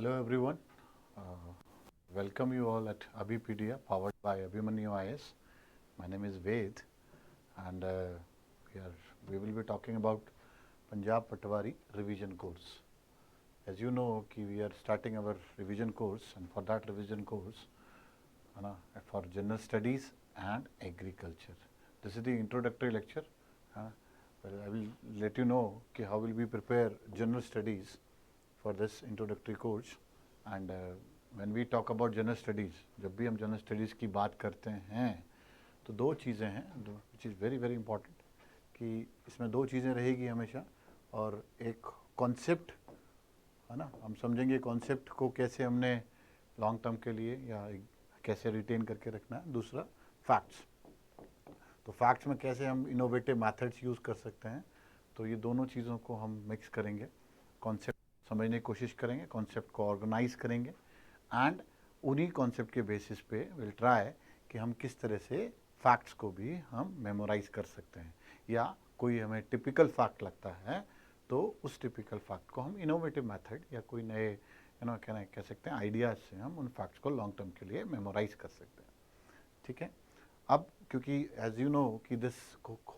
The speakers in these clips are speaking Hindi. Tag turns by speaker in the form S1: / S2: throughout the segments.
S1: Hello everyone. Uh, Welcome you all at Abhipedia, powered by Abhimanyu IS. My name is Ved, and we will be talking about Punjab Patwari revision course. As you know, we are starting our revision course, and for that revision course, for general studies and agriculture. This is the introductory lecture. Well, I will let you know how will we prepare general studies for this introductory course. And when we talk about general studies, जब भी हम जनरल स्टडीज़ की बात करते हैं तो दो चीज़ें हैं which is very very important, कि इसमें दो चीज़ें रहेगी हमेशा, और एक कॉन्सेप्ट है ना, हम समझेंगे कॉन्सेप्ट को कैसे हमने लॉन्ग टर्म के लिए या कैसे रिटेन करके रखना है। दूसरा फैक्ट्स, तो फैक्ट्स में कैसे हम इनोवेटिव मैथड्स यूज़ कर सकते हैं। तो ये दोनों चीज़ों को हम मिक्स करेंगे, कॉन्सेप्ट समझने की कोशिश करेंगे, कॉन्सेप्ट को ऑर्गेनाइज करेंगे, एंड उन्हीं कॉन्सेप्ट के बेसिस पे विल ट्राई कि हम किस तरह से फैक्ट्स को भी हम मेमोराइज कर सकते हैं, या कोई हमें टिपिकल फैक्ट लगता है तो उस टिपिकल फैक्ट को हम इनोवेटिव मेथड या कोई नए कह सकते हैं आइडियाज़ से हम उन फैक्ट्स को लॉन्ग टर्म के लिए मेमोराइज कर सकते हैं। ठीक है, अब क्योंकि एज यू नो कि this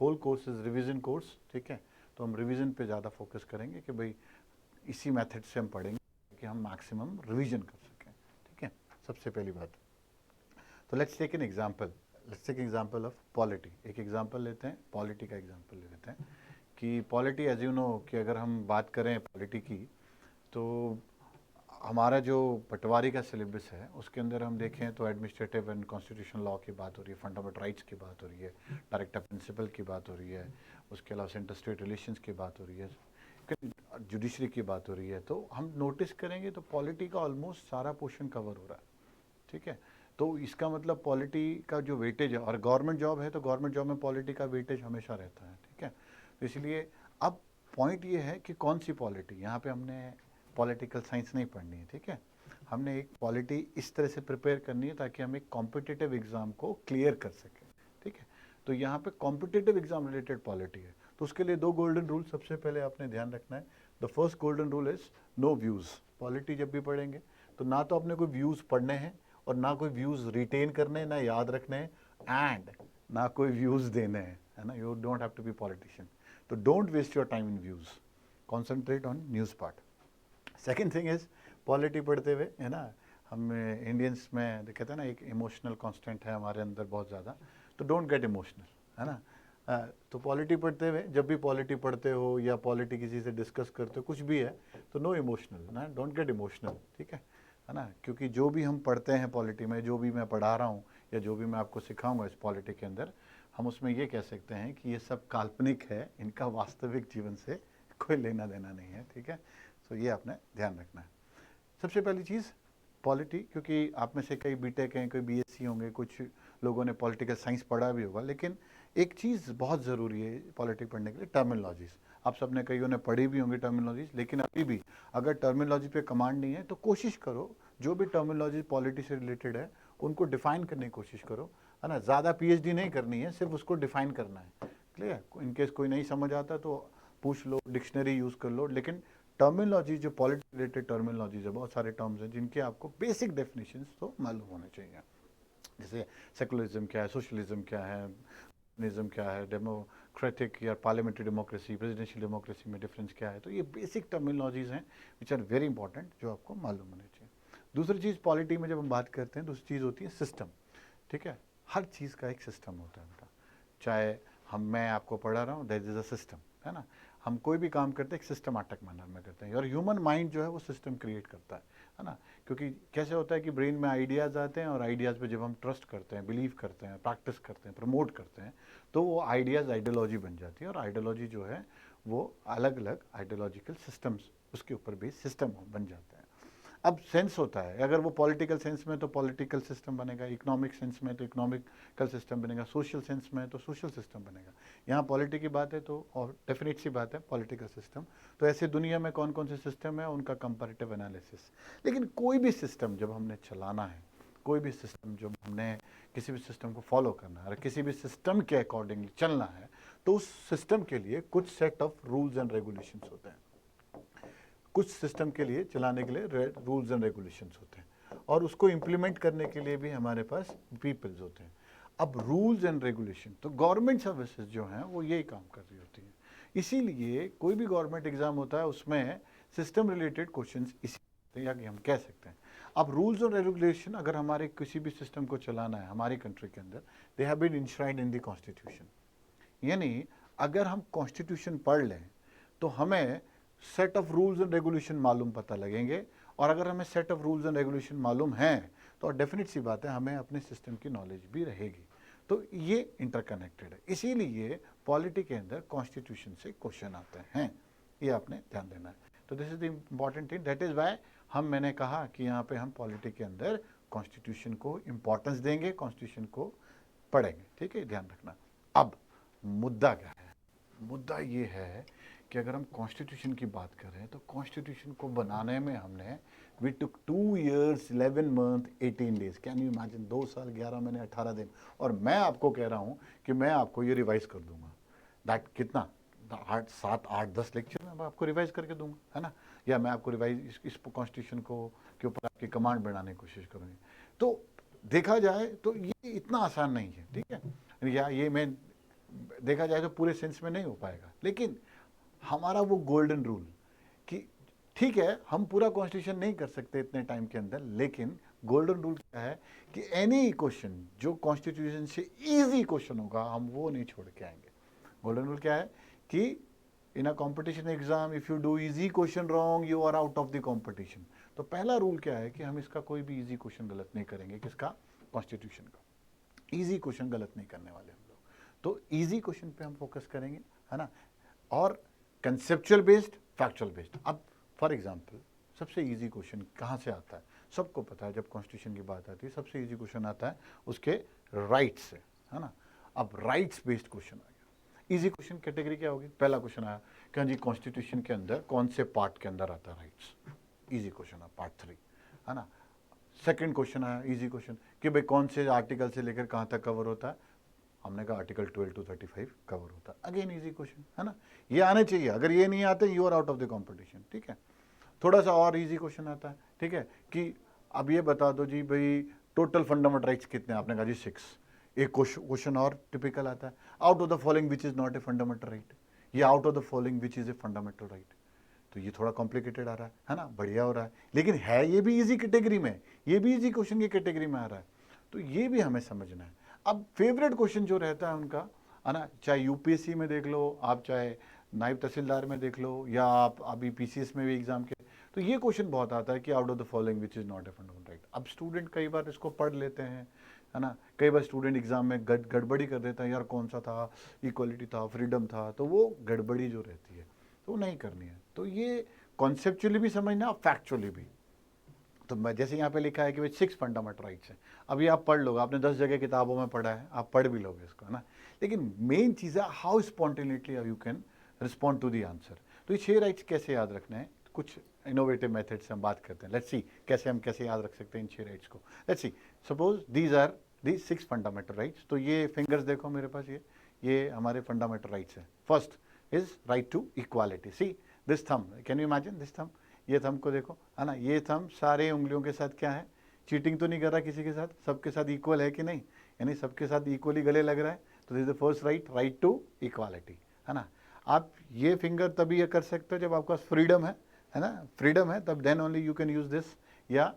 S1: whole course is revision course, ठीक है, तो हम रिविज़न पे ज़्यादा फोकस करेंगे कि भाई इसी मेथड से हम पढ़ेंगे कि हम मैक्सिमम रिवीजन कर सकें। ठीक है, सबसे पहली बात, तो let's take example of polity. एक एग्जांपल लेते हैं, पॉलिटी का एग्जांपल ले लेते हैं कि पॉलिटी एज यू नो कि अगर हम बात करें पॉलिटी की, तो हमारा जो पटवारी का सिलेबस है उसके अंदर हम देखें तो एडमिनिस्ट्रेटिव एंड कॉन्स्टिट्यूशनल लॉ की बात हो रही है, फंडामेंटल राइट्स की बात हो रही है, डायरेक्टर प्रिंसिपल की बात हो रही है, उसके अलावा सेंटर स्टेट रिलेशंस की बात हो रही है, जुडिशरी की बात हो रही है। तो हम नोटिस करेंगे तो पॉलिटी का ऑलमोस्ट सारा पोर्शन कवर हो रहा है। ठीक है, तो इसका मतलब पॉलिटी का जो वेटेज है, और गवर्नमेंट जॉब है तो गवर्नमेंट जॉब में पॉलिटी का वेटेज हमेशा रहता है। ठीक है, तो इसलिए अब पॉइंट ये है कि कौन सी पॉलिटी, यहाँ पे हमने पॉलिटिकल साइंस नहीं पढ़नी है। ठीक है, हमने एक पॉलिटी इस तरह से प्रिपेयर करनी है ताकि हम एक कॉम्पिटिटिव एग्ज़ाम को क्लियर कर सकें। ठीक है, तो यहाँ पे कॉम्पिटिटिव एग्ज़ाम रिलेटेड पॉलिटी है, तो उसके लिए दो गोल्डन रूल सबसे पहले आपने ध्यान रखना है। The first golden rule is no views. Polity जब भी पढ़ेंगे तो ना तो अपने कोई व्यूज़ पढ़ने हैं, और ना कोई व्यूज़ रिटेन करने हैं, ना याद रखने हैं, एंड ना कोई व्यूज़ देने हैं, है ना। You don't have to be politician, तो don't waste your time in views, concentrate on news part. Second thing is, polity पढ़ते हुए है ना, हम इंडियंस में कहते हैं ना एक इमोशनल कांस्टेंट है हमारे अंदर बहुत ज़्यादा, तो डोंट गेट इमोशनल, है ना। तो पॉलिटी पढ़ते हुए, जब भी पॉलिटी पढ़ते हो या पॉलिटी किसी से डिस्कस करते हो, कुछ भी है तो नो इमोशनल ना, डोंट गेट इमोशनल। ठीक है ना, क्योंकि जो भी हम पढ़ते हैं पॉलिटी में, जो भी मैं पढ़ा रहा हूँ या जो भी मैं आपको सिखाऊंगा इस पॉलिटी के अंदर, हम उसमें ये कह सकते हैं कि ये सब काल्पनिक है, इनका वास्तविक जीवन से कोई लेना देना नहीं है। ठीक है, तो ये आपने ध्यान रखना है। सबसे पहली चीज़ पॉलिटी, क्योंकि आप में से कई बीटेक हैं, कोई बीएससी होंगे, कुछ लोगों ने पॉलिटिकल साइंस पढ़ा भी होगा, लेकिन एक चीज़ बहुत ज़रूरी है पॉलिटिक्स पढ़ने के लिए, टर्मिनोलॉजीज़। आप सबने कईयों ने पढ़ी भी होंगी टर्मिनोलॉजीज़, लेकिन अभी भी अगर टर्मिनोलॉजी पे कमांड नहीं है तो कोशिश करो जो भी टर्मिनोलॉजी पॉलिटी से रिलेटेड है उनको डिफ़ाइन करने की कोशिश करो, है ना। ज़्यादा पीएचडी नहीं करनी है, सिर्फ उसको डिफ़ाइन करना है। क्लियर, इनकेस कोई नहीं समझ आता तो पूछ लो, डिक्शनरी यूज़ कर लो, लेकिन टर्मिनोलॉजी जो पॉलिटिक्स रिलेटेड टर्मिनोलॉजीज है, बहुत सारे टर्म्स हैं जिनके आपको बेसिक डेफिनेशंस तो मालूम होने चाहिए। जैसे सेकुलरिज्म क्या है, सोशलिज्म क्या है, कम्युनिज्म क्या है, डेमोक्रेटिक या पार्लियामेंट्री डेमोक्रेसी, प्रेसिडेंशियल डेमोक्रेसी में डिफरेंस क्या है। तो ये बेसिक टर्मिनोलॉजीज हैं विच आर वेरी इंपॉर्टेंट, जो आपको मालूम होने चाहिए। दूसरी चीज़ पॉलिटी में जब हम बात करते हैं, दूसरी चीज़ होती है सिस्टम। ठीक है, हर चीज़ का एक सिस्टम होता है बेटा, चाहे मैं आपको पढ़ा रहा हूँ, दैट इज़ अ सिस्टम, है ना। हम कोई भी काम करते हैं एक सिस्टमैटिक मैनर में करते हैं, और ह्यूमन माइंड जो है वो सिस्टम क्रिएट करता है ना। क्योंकि कैसे होता है कि ब्रेन में आइडियाज़ आते हैं, और आइडियाज़ पे जब हम ट्रस्ट करते हैं, बिलीव करते हैं, प्रैक्टिस करते हैं, प्रमोट करते हैं, तो वो आइडियाज़ आइडियोलॉजी बन जाती है, और आइडियोलॉजी जो है वो अलग अलग आइडियोलॉजिकल सिस्टम्स उसके ऊपर भी सिस्टम बन जाते हैं। अब सेंस होता है, अगर वो पॉलिटिकल सेंस में तो पॉलिटिकल सिस्टम बनेगा, इकोनॉमिक सेंस में तो इकोनॉमिकल सिस्टम बनेगा, सोशल सेंस में तो सोशल सिस्टम बनेगा। यहाँ पॉलिटी की बात है तो और डेफिनेट सी बात है पॉलिटिकल सिस्टम। तो ऐसे दुनिया में कौन कौन से सिस्टम है, उनका कंपैरेटिव एनालिसिस। लेकिन कोई भी सिस्टम जब हमने चलाना है, कोई भी सिस्टम जब हमने किसी भी सिस्टम को फॉलो करना है और किसी भी सिस्टम के अकॉर्डिंगली चलना है, तो उस सिस्टम के लिए कुछ set of rules and regulations होते हैं। कुछ सिस्टम के लिए चलाने के लिए रूल्स एंड रेगुलेशंस होते हैं और उसको इम्प्लीमेंट करने के लिए भी हमारे पास पीपल्स होते हैं। अब रूल्स एंड रेगुलेशन, तो गवर्नमेंट सर्विसेज जो हैं वो यही काम कर रही होती हैं। इसीलिए कोई भी गवर्नमेंट एग्जाम होता है उसमें सिस्टम रिलेटेड क्वेश्चंस इसी या कि हम कह सकते हैं। अब रूल्स और रेगुलेशन अगर हमारे किसी भी सिस्टम को चलाना है हमारी कंट्री के अंदर, they have been enshrined in the constitution. यानी अगर हम कॉन्स्टिट्यूशन पढ़ लें तो हमें set of rules and regulation मालूम पता लगेंगे, और अगर हमें set of rules and regulation मालूम हैं तो डेफिनेट सी बात है हमें अपने सिस्टम की नॉलेज भी रहेगी। तो ये इंटरकनेक्टेड है, इसीलिए पॉलिटी के अंदर कॉन्स्टिट्यूशन से क्वेश्चन आते हैं, ये आपने ध्यान देना है। तो this is the important thing, that is why मैंने कहा कि यहाँ पे हम पॉलिटी के अंदर कॉन्स्टिट्यूशन को इम्पोर्टेंस देंगे, कॉन्स्टिट्यूशन को पढ़ेंगे, ठीक है, ध्यान रखना। अब मुद्दा क्या है? मुद्दा ये है कि अगर हम कॉन्स्टिट्यूशन की बात करें तो कॉन्स्टिट्यूशन को बनाने में हमने we took 2 years 11 month 18 days। Can you imagine? 2 साल 11 महीने 18 दिन। और मैं आपको कह रहा हूँ कि मैं आपको ये रिवाइज कर दूंगा। दैट कितना 8 7 8 10 लेक्चर में आपको रिवाइज करके दूंगा, है ना? या मैं आपको रिवाइज इस कॉन्स्टिट्यूशन को के ऊपर आपकी कमांड बनाने की कोशिश करूँगी। तो देखा जाए तो ये इतना आसान नहीं है, ठीक है, या ये मैं देखा जाए तो पूरे सेंस में नहीं हो पाएगा, लेकिन हमारा वो गोल्डन रूल कि ठीक है हम पूरा कॉन्स्टिट्यूशन नहीं कर सकते इतने टाइम के अंदर, लेकिन गोल्डन रूल क्या है कि एनी क्वेश्चन जो कॉन्स्टिट्यूशन से इजी क्वेश्चन होगा हम वो नहीं छोड़ के आएंगे। गोल्डन रूल क्या है कि in a competition exam if you do easy question wrong you are out of the competition. तो पहला रूल क्या है कि हम इसका कोई भी इजी क्वेश्चन गलत नहीं करेंगे, किसका? कॉन्स्टिट्यूशन का। इजी क्वेश्चन गलत नहीं करने वाले हम लोग, तो इजी क्वेश्चन पे हम फोकस करेंगे, है ना, और कंसेप्चुअल बेस्ड, फैक्चुअल बेस्ड। अब फॉर एग्जांपल सबसे इजी क्वेश्चन कहाँ से आता है? सबको पता है जब कॉन्स्टिट्यूशन की बात आती है सबसे इजी क्वेश्चन आता है उसके राइट्स से, है ना। अब राइट्स बेस्ड क्वेश्चन आ गया। इजी क्वेश्चन कैटेगरी क्या होगी? पहला क्वेश्चन आया कि हाँ जी कॉन्स्टिट्यूशन के अंदर कौन से पार्ट के अंदर आता है राइट्स? इजी क्वेश्चन है, पार्ट 3, है ना। सेकंड क्वेश्चन आया इजी क्वेश्चन कि भाई कौन से आर्टिकल से लेकर कहाँ तक कवर होता है? हमने कहा आर्टिकल 12 to 35 कवर होता है। अगेन इजी क्वेश्चन, है ना, ये आने चाहिए। अगर ये नहीं आते you are out of the competition, ठीक है। थोड़ा सा और इजी क्वेश्चन आता है, ठीक है, कि अब ये बता दो जी भाई टोटल फंडामेंटल राइट्स कितने? आपने कहा जी 6। एक क्वेश्चन और टिपिकल आता है, out of the following which is not a fundamental right, या out of the following which is a fundamental right. तो ये थोड़ा कॉम्प्लिकेटेड आ रहा है ना, बढ़िया हो रहा है, लेकिन है ये भी इजी कैटेगरी में, ये भी इजी क्वेश्चन की कैटेगरी में आ रहा है, तो ये भी हमें समझना है। अब फेवरेट क्वेश्चन जो रहता है उनका, है ना, चाहे यूपीएससी में देख लो आप, चाहे नायब तहसीलदार में देख लो, या आप अभी पीसीएस में भी एग्जाम के, तो ये क्वेश्चन बहुत आता है कि out of the following which is not a fundamental right. अब स्टूडेंट कई बार इसको पढ़ लेते हैं, है ना, कई बार स्टूडेंट एग्जाम में गड़बड़ी कर देता है, यार कौन सा था, इक्वलिटी था, फ्रीडम था, तो वो गड़बड़ी जो रहती है तो वो नहीं करनी है। तो ये कॉन्सेप्चुअली भी समझना और फैक्चुअली भी। तो मैं जैसे यहाँ पे लिखा है कि भाई 6 फंडामेंटल राइट्स हैं, अभी आप पढ़ लोगे, आपने 10 जगह किताबों में पढ़ा है, आप पढ़ भी लोगे इसको, है ना, लेकिन मेन चीज़ है how spontaneously you can respond to the answer. तो ये 6 राइट्स कैसे याद रखने हैं? कुछ इनोवेटिव मेथड से हम बात करते हैं। लेट्स सी कैसे याद रख सकते हैं इन 6 राइट्स को। Let's see, suppose these are the 6 fundamental rights. तो ये फिंगर्स देखो मेरे पास, ये हमारे फंडामेंटल राइट्स हैं। First is right to equality. See this thumb, can you imagine this thumb? ये थंब को देखो, है ना, ये थंब सारे उंगलियों के साथ क्या है? चीटिंग तो नहीं कर रहा किसी के साथ, सबके साथ इक्वल है कि नहीं, यानी सबके साथ इक्वली गले लग रहा है। तो this is the first right, right to equality, है ना। आप ये फिंगर तभी ये कर सकते हो जब आपके पास फ्रीडम है ना, फ्रीडम है तब then only you can use this. या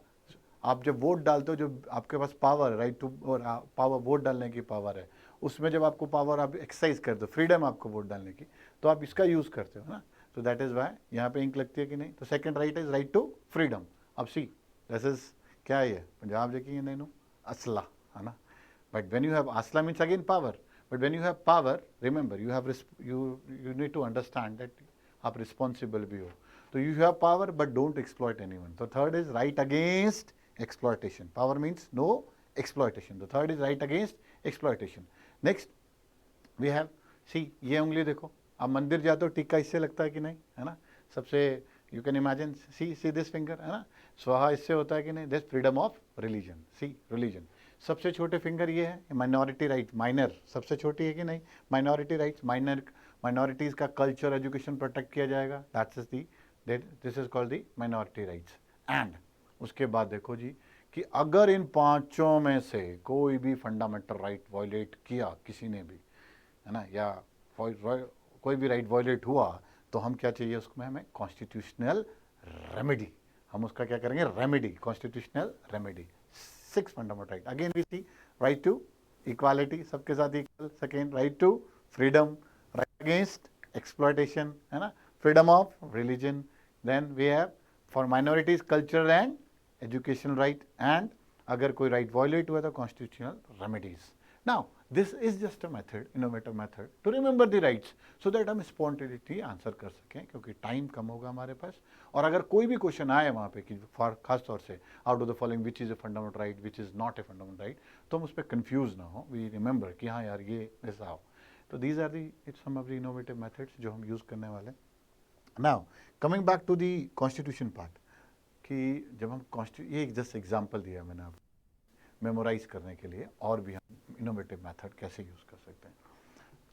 S1: आप जब वोट डालते हो, जो आपके पास पावर, राइट टू, और पावर वोट डालने की पावर है, उसमें जब आपको पावर आप एक्सरसाइज करते हो, फ्रीडम आपको वोट डालने की, तो आप इसका यूज करते हो ना। तो दैट इज वाई यहाँ पे इंक लगती है कि नहीं। तो second right is right to freedom. अब सी दिस इज क्या है, ये पंजाब देखिए नहीं नो असला, है ना। बट व्हेन यू हैव असला means again power, but when you have power remember you need to understand that आप रिस्पॉन्सिबल भी हो। तो you have power but don't exploit anyone. तो third is right against exploitation. Power means no exploitation. The third is right against exploitation. Next we have, see ये उंगली देखो, आप मंदिर जाते हो टिक्का इससे लगता है कि नहीं, है ना, सबसे you can imagine, see this finger, है ना, स्वाहा इससे होता है कि नहीं। This freedom of religion, see religion। सबसे छोटे फिंगर ये है माइनॉरिटी राइट, माइनर सबसे छोटी है कि नहीं, माइनॉरिटी राइट्स, माइनॉरिटीज़ का कल्चर एजुकेशन प्रोटेक्ट किया जाएगा, that's is the this is called the minority rights. And उसके बाद देखो जी कि अगर इन पांचों में से कोई भी फंडामेंटल राइट वायलेट किया किसी ने भी, है ना, या कोई भी राइट वायलेट हुआ, तो हम क्या चाहिए उसमें, हमें कॉन्स्टिट्यूशनल रेमेडी, हम उसका क्या करेंगे, remedy, constitutional remedy. 6 fundamental right, again we see right to equality, सबके साथ equal, second right to freedom, right against exploitation, है ना, freedom of religion, then we have for minorities cultural and education right, and अगर कोई राइट वायलेट हुआ तो constitutional remedies. Now this is just a method, innovative method to remember the rights, so that हम स्पॉन्टेनिटी आंसर कर सकें, क्योंकि टाइम कम होगा हमारे पास। और अगर कोई भी क्वेश्चन आए वहाँ पे कि खास तौर से out of the following which is a fundamental right, which is not a fundamental right, तो हम उस पर कन्फ्यूज ना हो, वी रिमेंबर कि हाँ यार ये ऐसा हो। तो these are the it's some of the innovative methods जो हम यूज़ करने वाले हैं। Now coming back to the constitution part, कि जब हम ये जस्ट एग्जाम्पल दिया मैंने आपको मेमोराइज करने के लिए, और भी हम इनोवेटिव मेथड कैसे यूज़ कर सकते हैं।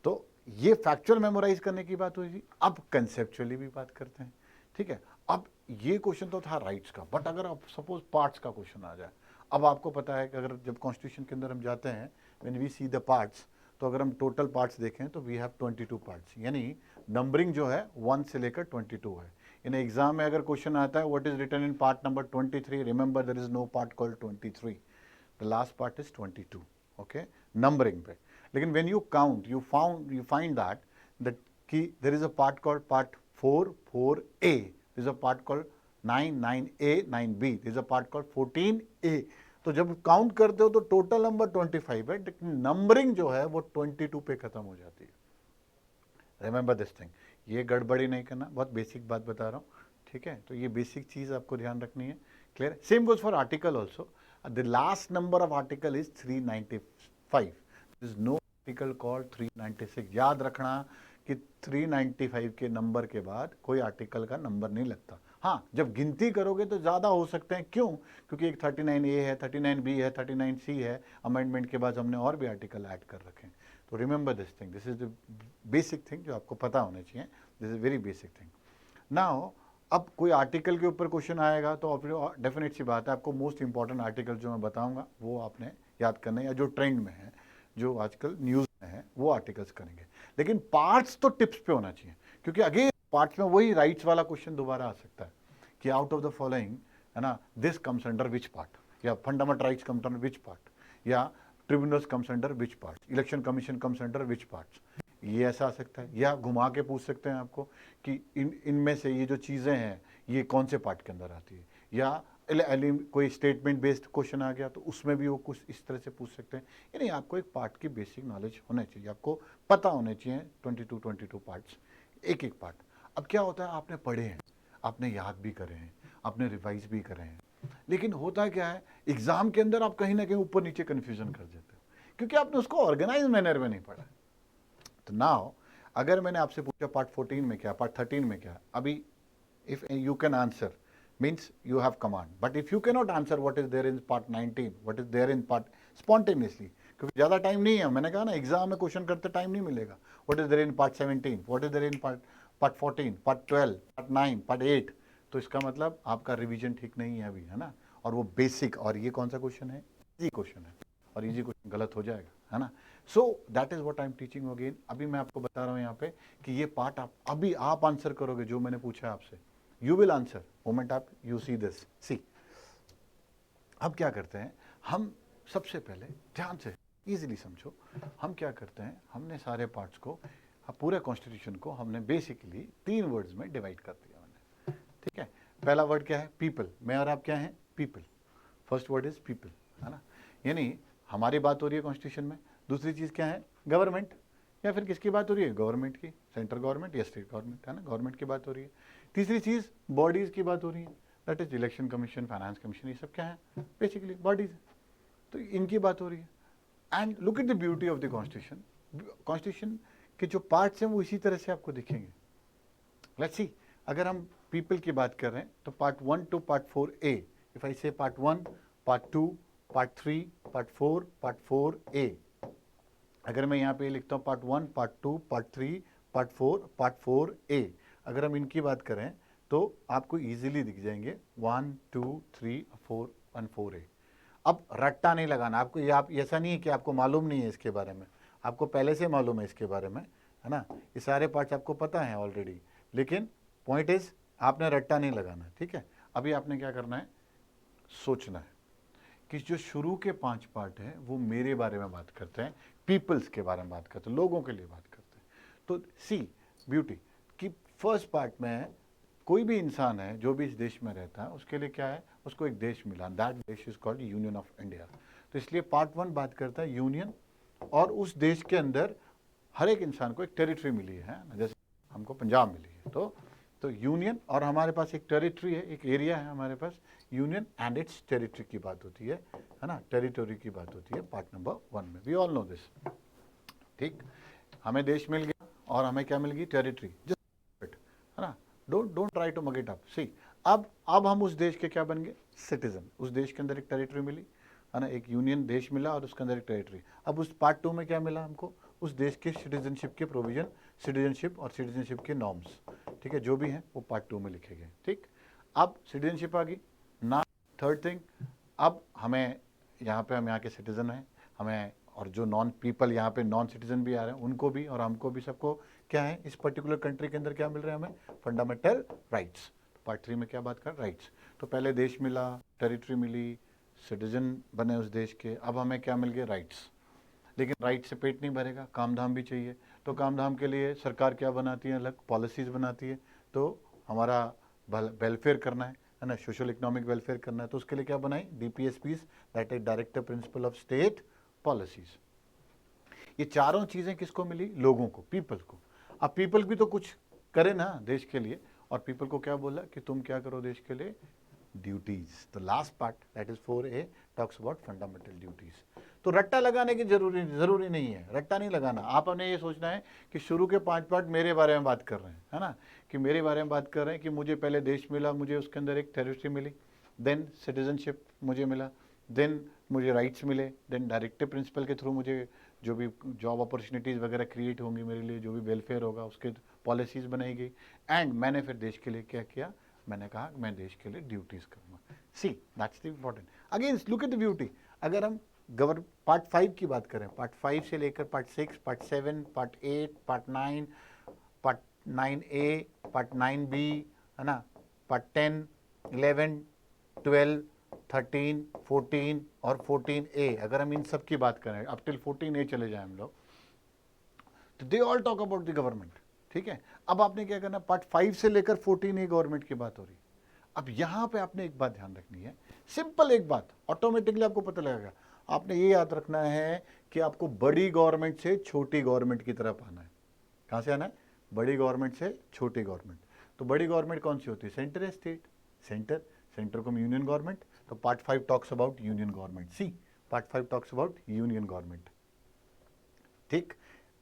S1: तो ये फैक्चुअल मेमोराइज करने की बात हुई थी, अब कंसेप्चुअली भी बात करते हैं, ठीक है। अब ये क्वेश्चन तो था राइट्स का, बट अगर आप सपोज पार्ट्स का क्वेश्चन आ जाए, अब आपको पता है कि अगर जब कॉन्स्टिट्यूशन के अंदर हम जाते हैं, when we see the parts, तो अगर हम टोटल पार्ट्स देखें तो वी हैव 22 पार्ट्स, यानी नंबरिंग जो है 1 से लेकर 22 है। इन एग्जाम में अगर क्वेश्चन आता है what is written in part number 23, remember there is no part called 23, the last part is 22, okay, numbering पे। लेकिन when you count you find that कि there is a part called part 4, 4a, there is a part called 9, 9a, 9b, there is a part called 14a। तो जब काउंट करते हो तो टोटल नंबर 25 है, लेकिन नंबरिंग जो है वो 22 पे खत्म हो जाती है। रिमेंबर दिस थिंग, ये गड़बड़ी नहीं करना, बहुत बेसिक बात बता रहा हूँ, ठीक है। तो ये बेसिक चीज़ आपको ध्यान रखनी है, clear. Same goes for article also, the last number of article is 395, this is no article called 396। याद रखना कि 395 के नंबर के बाद कोई आर्टिकल का नंबर नहीं लगता। हाँ, जब गिनती करोगे तो ज़्यादा हो सकते हैं, क्यों, क्योंकि एक 39A है, 39B है, 39C है, अमेंडमेंट के बाद हमने और भी आर्टिकल ऐड कर रखे हैं। तो remember this thing, this is the basic thing जो आपको पता होना चाहिए, this is very basic thing. Now अब कोई आर्टिकल के ऊपर क्वेश्चन आएगा तो डेफिनेट सी बात है, आपको मोस्ट इंपॉर्टेंट आर्टिकल जो मैं बताऊंगा वो आपने याद करना है, या जो ट्रेंड में है, जो आजकल न्यूज़ में है, वो आर्टिकल्स करेंगे। लेकिन पार्ट्स तो टिप्स पे होना चाहिए, क्योंकि अगेन पार्ट्स में वही राइट्स वाला क्वेश्चन दोबारा आ सकता है कि आउट ऑफ द फॉलोइंग, है ना, this comes under which part, या fundamental rights comes under which part, या tribunals comes under which part, election commission comes under which parts, ये ऐसा आ सकता है। या घुमा के पूछ सकते हैं आपको कि इनमें से ये जो चीज़ें हैं ये कौन से पार्ट के अंदर आती है, या कोई स्टेटमेंट बेस्ड क्वेश्चन आ गया तो उसमें भी वो कुछ इस तरह से पूछ सकते हैं। यानी आपको एक पार्ट की बेसिक नॉलेज होना चाहिए, आपको पता होने चाहिए 22 पार्ट्स, एक एक पार्ट। अब क्या होता है, आपने पढ़े हैं, आपने याद भी करे हैं, आपने रिवाइज भी करे हैं, लेकिन होता क्या है एग्जाम के अंदर आप कहीं ना कहीं ऊपर नीचे कन्फ्यूजन कर देते हो, क्योंकि आपने उसको ऑर्गेनाइज मैनर में नहीं पढ़ा। तो नाउ अगर मैंने आपसे पूछा पार्ट 14 में क्या, पार्ट 13 में क्या, अभी if you can answer means you have command, but if you cannot answer what is there in part 19, what is there in part spontaneously, क्योंकि ज़्यादा टाइम नहीं है, मैंने कहा ना एग्जाम में क्वेश्चन करते टाइम नहीं मिलेगा। what is there in part 17, what is there in part 14, part 12, part 9, part 8, तो इसका मतलब आपका रिवीजन ठीक नहीं है अभी, है ना। और वो बेसिक, और ये कौन सा क्वेश्चन है, इजी क्वेश्चन है, और इजी क्वेश्चन गलत हो जाएगा, है ना। So that is what I am teaching again. अभी मैं आपको बता रहा हूँ यहाँ पे कि ये पार्ट आप अभी आप आंसर करोगे जो मैंने पूछा आपसे, यू विल आंसर मोमेंट आप यू सी दिस। सी अब क्या करते हैं हम, सबसे पहले ध्यान से इजीली समझो, हम क्या करते हैं, हमने सारे पार्ट्स को, पूरे कॉन्स्टिट्यूशन को हमने बेसिकली 3 वर्ड्स में डिवाइड कर दिया मैंने, ठीक है। पहला वर्ड क्या है, पीपल, मैं और आप क्या है, people, first word is people, है ना, यानी हमारी बात हो रही है कॉन्स्टिट्यूशन में। दूसरी चीज़ क्या है, गवर्नमेंट, या फिर किसकी बात हो रही है, गवर्नमेंट की, सेंट्रल गवर्नमेंट या स्टेट गवर्नमेंट, है ना, गवर्नमेंट की बात हो रही है। तीसरी चीज़ बॉडीज़ की बात हो रही है, that is election commission, finance commission, ये सब क्या है, बेसिकली बॉडीज, तो इनकी बात हो रही है। And look at the beauty of the constitution, constitution के जो पार्ट्स हैं वो इसी तरह से आपको दिखेंगे। लेट्स सी, अगर हम पीपल की बात कर रहे हैं तो part 1 to part 4A, if I say part 1, part 2, part 3, part 4, part 4A, अगर मैं यहाँ पे लिखता हूँ part 1, part 2, part 3, part 4, part 4A, अगर हम इनकी बात करें तो आपको इजीली दिख जाएंगे 1 2 3 4 1 4A। अब रट्टा नहीं लगाना आपको, ये आप ऐसा नहीं है कि आपको मालूम नहीं है इसके बारे में, आपको पहले से मालूम है इसके बारे में, है ना, ये सारे पार्ट्स आपको पता है ऑलरेडी, लेकिन पॉइंट इज आपने रट्टा नहीं लगाना, ठीक है। अभी आपने क्या करना है, सोचना है कि जो शुरू के 5 पार्ट हैं वो मेरे बारे में बात करते हैं, पीपल्स के बारे में बात करते हैं, लोगों के लिए बात करते हैं। तो सी ब्यूटी कि फर्स्ट पार्ट में कोई भी इंसान है जो भी इस देश में रहता है उसके लिए क्या है, उसको एक देश मिला, दैट देश is called union of India. तो इसलिए पार्ट 1 बात करता है यूनियन, और उस देश के अंदर हर एक इंसान को एक टेरिटरी मिली है ना, जैसे हमको पंजाब मिली है, तो यूनियन, और हमारे पास एक टेरिटरी है, एक एरिया है हमारे पास, यूनियन एंड इट्स टेरिटरी की बात होती है ना, टेरिटरी की बात होती है पार्ट नंबर 1 में। वी ऑल नो दिस, ठीक। हमें देश मिल गया और हमें क्या मिल गई, टेरिटरी, है ना। Don't try to mug it up. See अब हम उस देश के क्या बन गए, सिटीजन। उस देश के अंदर एक टेरिटरी मिली, है ना, एक यूनियन देश मिला और उसके अंदर एक टेरिटरी। अब उस पार्ट 2 में क्या मिला हमको, उस देश के सिटीजनशिप के प्रोविजन, सिटीजनशिप और सिटीजनशिप के नॉर्म्स, ठीक है, जो भी हैं वो पार्ट 2 में लिखे गए, ठीक। अब सिटीजनशिप आ गई ना, थर्ड थिंग, अब हमें यहाँ पे, हम यहाँ के सिटीजन हैं, हमें, और जो नॉन पीपल यहाँ पे नॉन सिटीजन भी आ रहे हैं उनको भी और हमको भी, सबको क्या है इस पर्टिकुलर कंट्री के अंदर क्या मिल रहा है, हमें फंडामेंटल राइट्स। पार्ट 3 में क्या बात कर, राइट्स। तो पहले देश मिला, टेरिटरी मिली, सिटीजन बने उस देश के, अब हमें क्या मिल गया, राइट्स। लेकिन राइट से पेट नहीं भरेगा, काम धाम भी चाहिए। तो काम धाम के लिए सरकार क्या बनाती है, अलग पॉलिसीज़ बनाती है। तो हमारा वेलफेयर करना है ना, सोशल इकोनॉमिक वेलफेयर करना है, तो उसके लिए क्या बनाई, DPSPs, that is director principle of state policies. ये चारों चीज़ें किसको मिली, लोगों को, पीपल को। अब पीपल भी तो कुछ करे ना देश के लिए, और पीपल को क्या बोला कि तुम क्या करो देश के लिए, ड्यूटीज। तो last part that is 4A talks about fundamental duties. तो रट्टा लगाने की जरूरी नहीं है, रट्टा नहीं लगाना। आपने ये सोचना है कि शुरू के 5 पार्ट मेरे बारे में बात कर रहे हैं, है ना, कि मेरे बारे में बात कर रहे हैं कि मुझे पहले देश मिला, मुझे उसके अंदर एक टेरिटरी मिली, देन सिटीजनशिप मुझे मिला, देन मुझे राइट्स मिले, देन डायरेक्टिव प्रिंसिपल के थ्रू मुझे जो भी जॉब अपॉर्चुनिटीज़ वगैरह क्रिएट होंगी मेरे लिए, जो भी वेलफेयर होगा उसके पॉलिसीज़ बनाई गई, एंड मैंने फिर देश के लिए क्या किया, मैंने कहा मैं देश के लिए ड्यूटीज़ करूँगा। See that's the important. Again look at the beauty. अगर हम पार्ट 5 की बात करें, पार्ट 5 से लेकर part 6, part 7, part 8, part 9, part 9A, part 9B, है ना, पार्ट 10, 11, 12, 13, 14 और 14A, अगर हम इन सब की बात करें अप टिल 14A चले जाएं हम लोग, तो they all talk about the government, ठीक है। अब आपने क्या करना, पार्ट 5 से लेकर 14A गवर्नमेंट की बात हो रही। अब यहां पे आपने एक बात ध्यान रखनी है, सिंपल एक बात, ऑटोमेटिकली आपको पता लगेगा। आपने ये याद रखना है कि आपको बड़ी गवर्नमेंट से छोटी गवर्नमेंट की तरफ आना है। कहां से आना है, बड़ी गवर्नमेंट से छोटी गवर्नमेंट। तो बड़ी गवर्नमेंट कौन सी होती है, सेंटर या स्टेट, सेंटर को यूनियन गवर्नमेंट। तो part 5 talks about union government. See part 5 talks about union government, ठीक।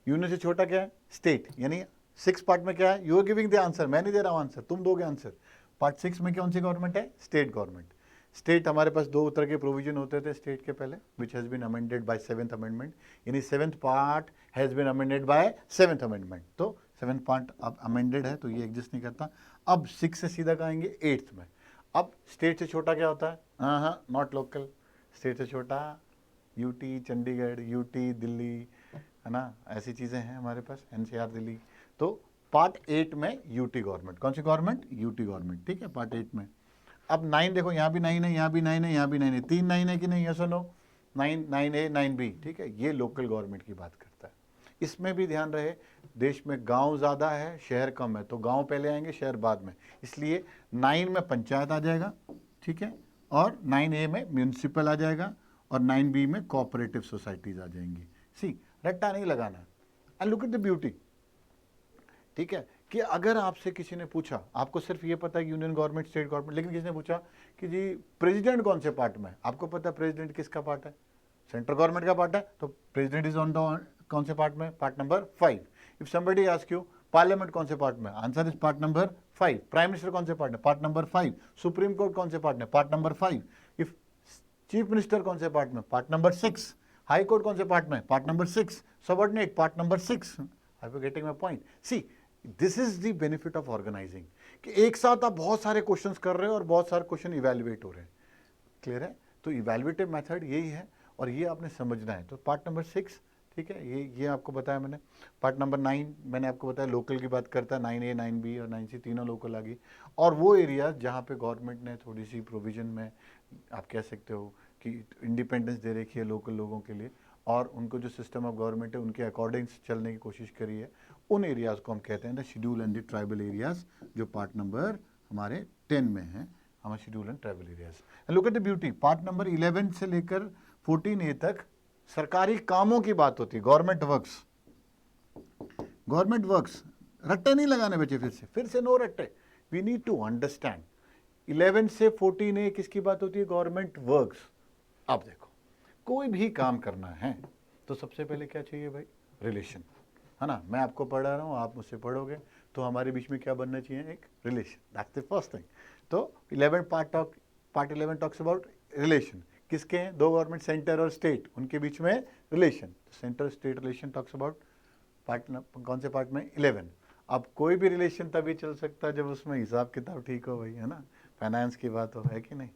S1: यूनियन से छोटा क्या है, स्टेट। यानी 6 पार्ट में क्या है, you are giving the answer, मैं नहीं दे रहा हूं आंसर, तुम दोगे आंसर। पार्ट 6 में कौन सी गवर्नमेंट है, स्टेट गवर्नमेंट। स्टेट हमारे पास 2 तरह के प्रोविजन होते थे स्टेट के पहले, which has been amended by 7th amendment, यानी 7th part has been amended by 7th amendment. तो 7th पार्ट अब अमेंडेड है तो ये एग्जिस्ट नहीं करता। अब 6 से सीधा कहेंगे 8th में। अब स्टेट से छोटा क्या होता है, हाँ नॉट लोकल, स्टेट से छोटा यूटी चंडीगढ़, यूटी दिल्ली, है ना, ऐसी चीज़ें हैं हमारे पास, NCR दिल्ली। तो पार्ट 8 में यूटी गवर्नमेंट, कौन सी गवर्नमेंट, यूटी गवर्नमेंट, ठीक है, पार्ट 8 में। अब 9 देखो, यहाँ भी 9 है, यहाँ भी 9 है, यहाँ भी 9 है, 3 9 है कि नहीं, यस और नो, 9A 9B, ठीक है, ये लोकल गवर्नमेंट की बात करता है। इसमें भी ध्यान रहे, देश में गांव ज़्यादा है शहर कम है, तो गांव पहले आएंगे शहर बाद में, इसलिए 9 में पंचायत आ जाएगा, ठीक है, और 9A में म्यूनसिपल आ जाएगा, और 9B में कोऑपरेटिव सोसाइटीज आ जाएंगी। सी रट्टा नहीं लगाना। And look at the beauty, ठीक है, कि अगर आपसे किसी ने पूछा, आपको सिर्फ ये पता है यूनियन गवर्नमेंट, स्टेट गवर्नमेंट, लेकिन किसी ने पूछा कि जी प्रेसिडेंट कौन से पार्ट में, आपको पता है प्रेसिडेंट किसका पार्ट है, सेंट्रल गवर्नमेंट का पार्ट है, तो प्रेसिडेंट इज ऑन द कौन से पार्ट में, part number 5। If somebody ask you parliament कौन से पार्ट में, answer is part number 5। Prime minister कौन से पार्ट में, पार्ट नंबर 5। सुप्रीम कोर्ट कौन से पार्ट में, part number 5। If chief minister कौन से पार्ट में, पार्ट नंबर 6। हाई कोर्ट कौन से पार्ट में, part number 6। Subordinate part number 6। Are you getting my point? See this is the benefit of organising, कि एक साथ आप बहुत सारे क्वेश्चंस कर रहे हो और बहुत सारे क्वेश्चन इवेल्युएट हो रहे हैं। क्लियर है? तो इवेल्युएटिव मेथड यही है और ये आपने समझना है। तो पार्ट नंबर 6, ठीक है, ये आपको बताया मैंने। पार्ट नंबर 9 मैंने आपको बताया, लोकल की बात करता है, 9A 9B और 9C तीनों लोकल आ गई। और वो एरियाज जहाँ पे गवर्नमेंट ने थोड़ी सी प्रोविजन में, आप कह सकते हो कि इंडिपेंडेंस दे रखी है लोकल लोगों के लिए, और उनको जो सिस्टम ऑफ गवर्नमेंट है उनके अकॉर्डिंग चलने की कोशिश करी है, उन एरियाज को हम कहते हैं the schedule and the tribal areas, जो पार्ट नंबर हमारे 10 में है, हमारे schedule and tribal areas. Look at the beauty, part number 11 से लेकर 14A तक सरकारी कामों की बात होती है, गवर्नमेंट वर्क्स। गवर्नमेंट वर्क्स, रट्टे नहीं लगाने बचे, फिर से नो रट्टे, वी नीड टू अंडरस्टैंड। 11 से 14A किसकी बात होती है? Government works. अब देखो, कोई भी काम करना है तो सबसे पहले क्या चाहिए भाई? रिलेशन, है ना? मैं आपको पढ़ा रहा हूँ, आप मुझसे पढ़ोगे, तो हमारे बीच में क्या बनना चाहिए? एक relation, that's the first thing. तो 11 पार्ट 11 टॉक्स अबाउट रिलेशन। किसके हैं? दो गवर्नमेंट, सेंटर और स्टेट, उनके बीच में relation. Centre state relation talks about part, कौन से पार्ट में? 11। अब कोई भी रिलेशन तभी चल सकता है जब उसमें हिसाब किताब ठीक हो भाई, है ना? फाइनेंस की बात हो, है कि नहीं?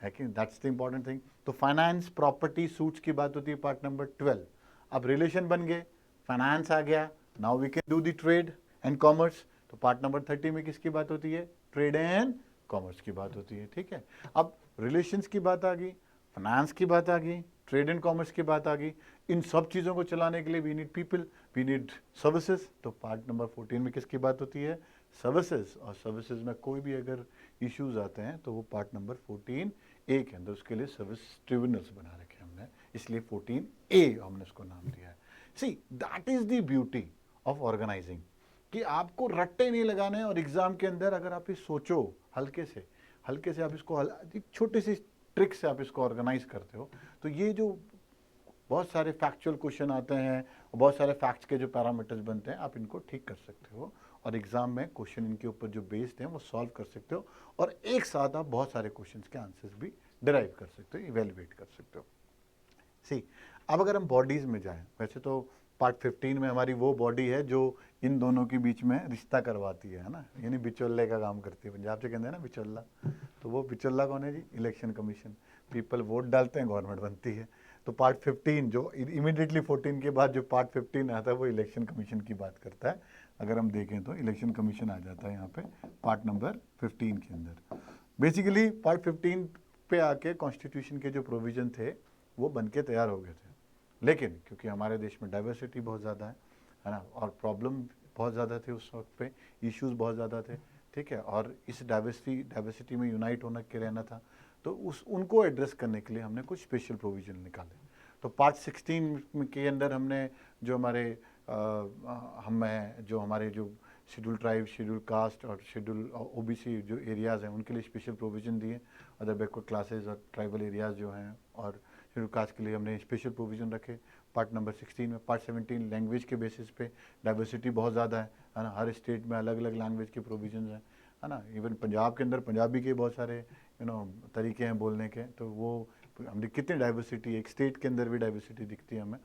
S1: है कि? That's the important thing. तो फाइनेंस, प्रॉपर्टी, सूट्स की बात होती है पार्ट नंबर 12। अब रिलेशन बन गए, फाइनेंस आ गया, now we can do the trade and commerce. तो पार्ट नंबर 30 में किसकी बात होती है? ट्रेड एंड कॉमर्स की बात होती है, ठीक है। अब रिलेशंस की बात आ गई, फाइनेंस की बात आ गई, ट्रेड एंड कॉमर्स की बात आ गई। इन सब चीज़ों को चलाने के लिए we need people, we need services. तो पार्ट नंबर 14 में किसकी बात होती है? सर्विसेज। और सर्विसेज में कोई भी अगर इश्यूज आते हैं तो वो पार्ट नंबर 14A के अंदर, उसके लिए सर्विस ट्रिब्यूनल्स बना रखे हमने, इसलिए 14A हमने उसको नाम दिया है। See, that is the beauty of organising, कि आपको रट्टे नहीं लगाने। और एग्जाम के अंदर अगर आप ये सोचो हल्के से आप इसको एक छोटी सी ट्रिक से आप इसको ऑर्गेनाइज करते हो, तो ये जो बहुत सारे फैक्चुअल क्वेश्चन आते हैं, बहुत सारे फैक्ट्स के जो पैरामीटर्स बनते हैं, आप इनको ठीक कर सकते हो और एग्जाम में क्वेश्चन इनके ऊपर जो बेस्ड हैं वो सॉल्व कर सकते हो, और एक साथ आप बहुत सारे क्वेश्चंस के आंसर्स भी डिराइव कर सकते हो, इवेल्युएट कर सकते हो। सी, अब अगर हम बॉडीज में जाएं, वैसे तो पार्ट 15 में हमारी वो बॉडी है जो इन दोनों के बीच में रिश्ता करवाती है ना, यानी बिचौले का काम करती है, पंजाब से कहते हैं ना बिचौला। तो वो बिचौला कौन है जी? Election commission. पीपल वोट डालते हैं, गवर्नमेंट बनती है। तो पार्ट 15 जो इमीडिएटली 14 के बाद जो पार्ट 15 आता है वो इलेक्शन कमीशन की बात करता है। अगर हम देखें तो इलेक्शन कमीशन आ जाता है यहाँ पे पार्ट नंबर 15 के अंदर। बेसिकली पार्ट 15 पे आके कॉन्स्टिट्यूशन के जो प्रोविजन थे वो बन के तैयार हो गए थे, लेकिन क्योंकि हमारे देश में डाइवर्सिटी बहुत ज़्यादा है ना, और प्रॉब्लम बहुत ज़्यादा थे उस वक्त पे, इश्यूज बहुत ज़्यादा थे, ठीक है, और इस डाइवर्सिटी में यूनाइट होना के रहना था, तो उनको एड्रेस करने के लिए हमने कुछ स्पेशल प्रोविजन निकाले। तो पार्ट 16 के अंदर हमने जो हमारे जो शेड्यूल ट्राइब, शेड्यूल कास्ट और शेड्यूल ओबीसी जो एरियाज़ हैं उनके लिए स्पेशल प्रोविजन दिए, अदर बैकवर्ड क्लासेज और ट्राइबल एरियाज़ जो हैं और शेड्यूल कास्ट के लिए हमने स्पेशल प्रोविजन रखे पार्ट नंबर 16 में। पार्ट 17 लैंग्वेज के बेसिस पे, डाइवर्सिटी बहुत ज़्यादा है ना, हर स्टेट में अलग अलग लैंग्वेज के प्रोविजन हैं, है ना। इवन पंजाब के अंदर पंजाबी के बहुत सारे तरीके हैं बोलने के, तो वो हमने कितनी डाइवर्सिटी, एक स्टेट के अंदर भी डाइवर्सिटी दिखती है हमें,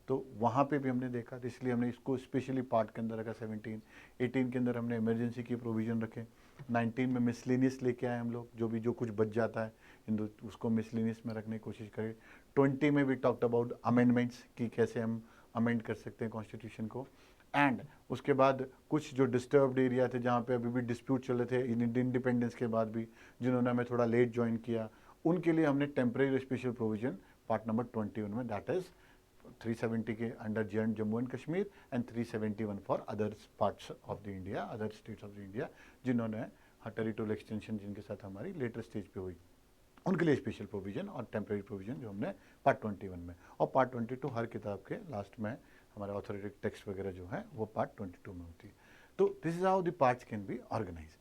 S1: तो वहाँ पे भी हमने देखा, तो इसलिए हमने इसको स्पेशली पार्ट के अंदर रखा। 17 18 के अंदर हमने इमरजेंसी की प्रोविज़न रखे। 19 में मिसलेनियस लेके आए हम लोग, जो कुछ बच जाता है हिंदू उसको मिसलेनियस में रखने की कोशिश करें। 20 में भी टॉक्ट अबाउट अमेंडमेंट्स की, कैसे हम अमेंड कर सकते हैं कॉन्स्टिट्यूशन को। एंड उसके बाद कुछ जो डिस्टर्ब्ड एरिया थे जहाँ पे अभी भी डिस्प्यूट चल रहे थे इंडिपेंडेंस के बाद भी, जिन्होंने हमें थोड़ा लेट ज्वाइन किया, उनके लिए हमने temporary special provision part number 21 में, दैट इज़ 370 के under Jammu and Kashmir and 371 for other parts of the India, other states of the India, जिन्होंने टेरिटोरियल एक्सटेंशन जिनके साथ हमारी लेटर स्टेज पे हुई, उनके लिए स्पेशल प्रोविजन और टेम्परेरी प्रोविजन जो हमने पार्ट 21 में। और पार्ट 22 हर किताब के लास्ट में हमारे ऑथोरिटिक टेक्स्ट वगैरह जो है वो पार्ट 22 में होती है। तो this is how the parts can be organise.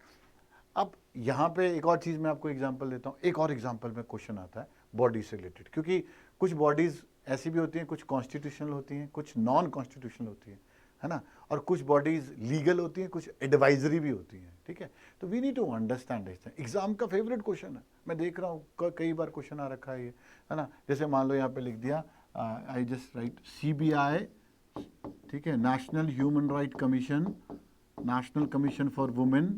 S1: अब यहाँ पे एक और चीज़ मैं आपको एग्जांपल देता हूँ, एक और एग्जांपल में क्वेश्चन आता है बॉडी से रिलेटेड, क्योंकि कुछ बॉडीज़ ऐसी भी होती हैं, कुछ कॉन्स्टिट्यूशनल होती हैं, कुछ नॉन कॉन्स्टिट्यूशनल होती हैं, है ना, और कुछ बॉडीज़ लीगल होती हैं, कुछ एडवाइजरी भी होती हैं, ठीक है। तो we need to understand this. Exam का फेवरेट क्वेश्चन है, मैं देख रहा हूँ कई बार क्वेश्चन आ रखा है ये, है ना। जैसे मान लो यहाँ पे लिख दिया, आई जस्ट राइट CBI, ठीक है, national human right commission, national commission for women,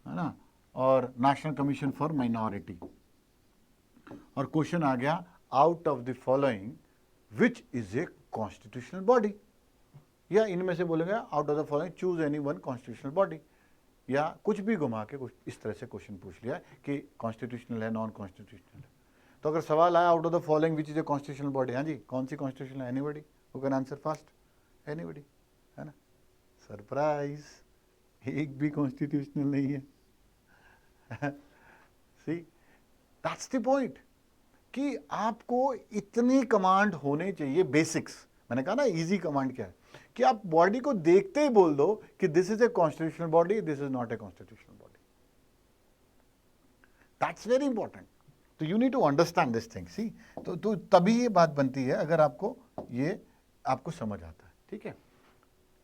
S1: है ना, और नेशनल कमीशन फॉर माइनॉरिटी। और क्वेश्चन आ गया, out of the following which is a constitutional body, या इनमें से बोलेंगे out of the following choose any one constitutional body, या कुछ भी घुमा के कुछ इस तरह से क्वेश्चन पूछ लिया कि कॉन्स्टिट्यूशनल है, नॉन कॉन्स्टिट्यूशनल है। तो अगर सवाल आया out of the following which is a constitutional body, हाँ जी कौन सी कॉन्स्टिट्यूशनल है, anybody who can answer fast, anybody, है ना। सरप्राइज, एक भी कॉन्स्टिट्यूशनल नहीं है। सी दैट्स द पॉइंट कि आपको इतनी कमांड होने चाहिए, बेसिक्स। मैंने कहा ना इजी कमांड क्या है, कि आप बॉडी को देखते ही बोल दो कि this is a constitutional body, this is not a constitutional body. That's very important. तो you need to understand this thing. See तो तभी ये बात बनती है अगर आपको समझ आता है, ठीक है।